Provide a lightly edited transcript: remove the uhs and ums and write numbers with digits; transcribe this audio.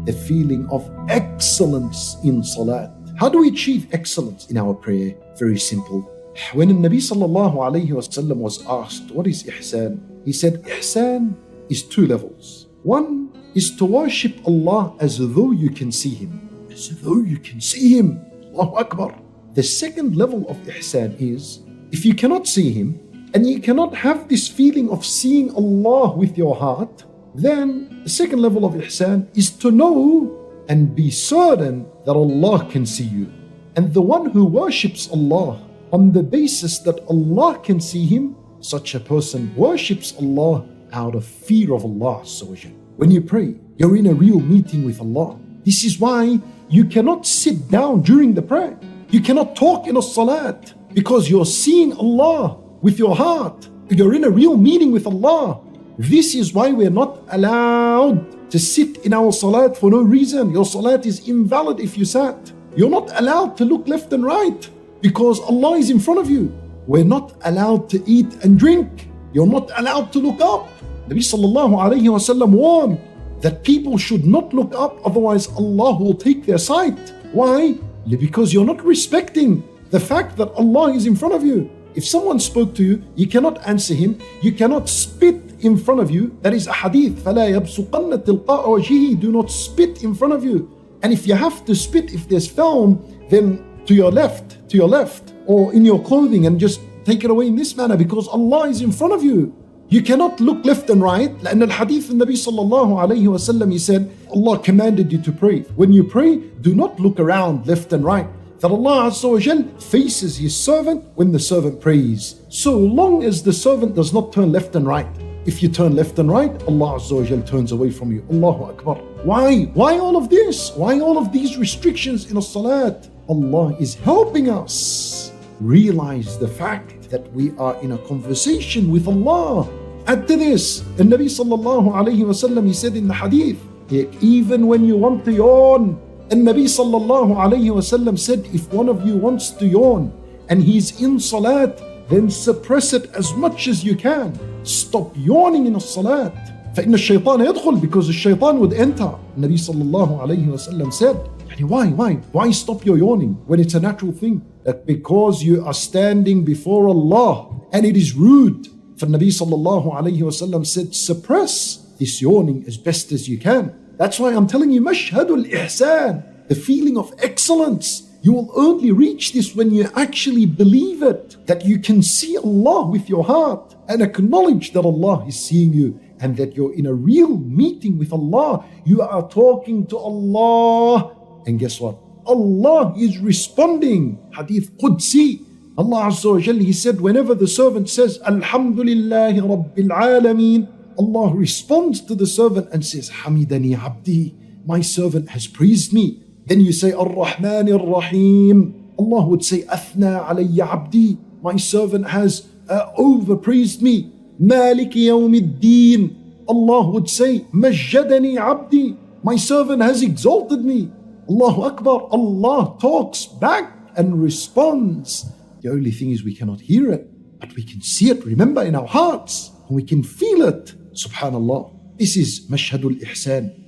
the feeling of excellence in salat. How do we achieve excellence in our prayer? Very simple. When the Nabi sallallahu alayhi wasallam was asked, what is ihsan? He said, ihsan is two levels. One is to worship Allah as though you can see Him. As though you can see Him. Allahu Akbar. The second level of ihsan is, if you cannot see Him, and you cannot have this feeling of seeing Allah with your heart, then the second level of ihsan is to know and be certain that Allah can see you. And the one who worships Allah on the basis that Allah can see him, such a person worships Allah out of fear of Allah. When you pray, you're in a real meeting with Allah. This is why you cannot sit down during the prayer. You cannot talk in a salat because you're seeing Allah with your heart. You're in a real meeting with Allah. This is why we're not allowed to sit in our salat for no reason. Your salat is invalid if you sat. You're not allowed to look left and right because Allah is in front of you. We're not allowed to eat and drink. You're not allowed to look up. Nabi sallallahu alayhi wa sallam warned that people should not look up, otherwise Allah will take their sight. Why? Because you're not respecting the fact that Allah is in front of you. If someone spoke to you, you cannot answer him. You cannot spit in front of you. That is a hadith. فَلَا يَبْسُقَنَّ تِلْقَاءَ وَجْهِهِ. Do not spit in front of you. And if you have to spit, if there's film, then to your left, or in your clothing, and just take it away in this manner because Allah is in front of you. You cannot look left and right. لأن الحديث النبي صلى الله عليه وسلم, he said, Allah commanded you to pray. When you pray, do not look around left and right. That Allah Azza wa Jal faces His servant when the servant prays. So long as the servant does not turn left and right. If you turn left and right, Allah Azza wa Jal turns away from you. Allahu Akbar. Why? Why all of this? Why all of these restrictions in a salat? Allah is helping us realize the fact that we are in a conversation with Allah. Add to this, the Nabi sallallahu alayhi wa sallam, he said in the hadith, even when you want to yawn, and Nabi sallallahu alayhi wa sallam said, if one of you wants to yawn and he's in salat, then suppress it as much as you can. Stop yawning in a salat. فإن الشيطان يدخل, because the shaitan would enter. Nabi sallallahu alayhi wa sallam said, why stop your yawning when it's a natural thing? That because you are standing before Allah and it is rude. For Nabi sallallahu alayhi wa sallam said, suppress this yawning as best as you can. That's why I'm telling you, mashhadul ihsan, the feeling of excellence. You will only reach this when you actually believe it, that you can see Allah with your heart and acknowledge that Allah is seeing you and that you're in a real meeting with Allah. You are talking to Allah, and guess what? Allah is responding. Hadith Qudsi. Allah Azza wa Jalla, He said, whenever the servant says, Alhamdulillahi Rabbil Alameen, Allah responds to the servant and says, Hamidani Abdi, my servant has praised me. Then you say, Ar-Rahman Ar-Rahim. Allah would say, Athna alayya Abdi, my servant has overpraised me. Maliki Yawmiddin. Allah would say, Majjadani Abdi, my servant has exalted me. Allahu Akbar. Allah talks back and responds. The only thing is we cannot hear it, but we can see it, remember, in our hearts, and we can feel it. Subhanallah. This is Mashhadul Ihsan.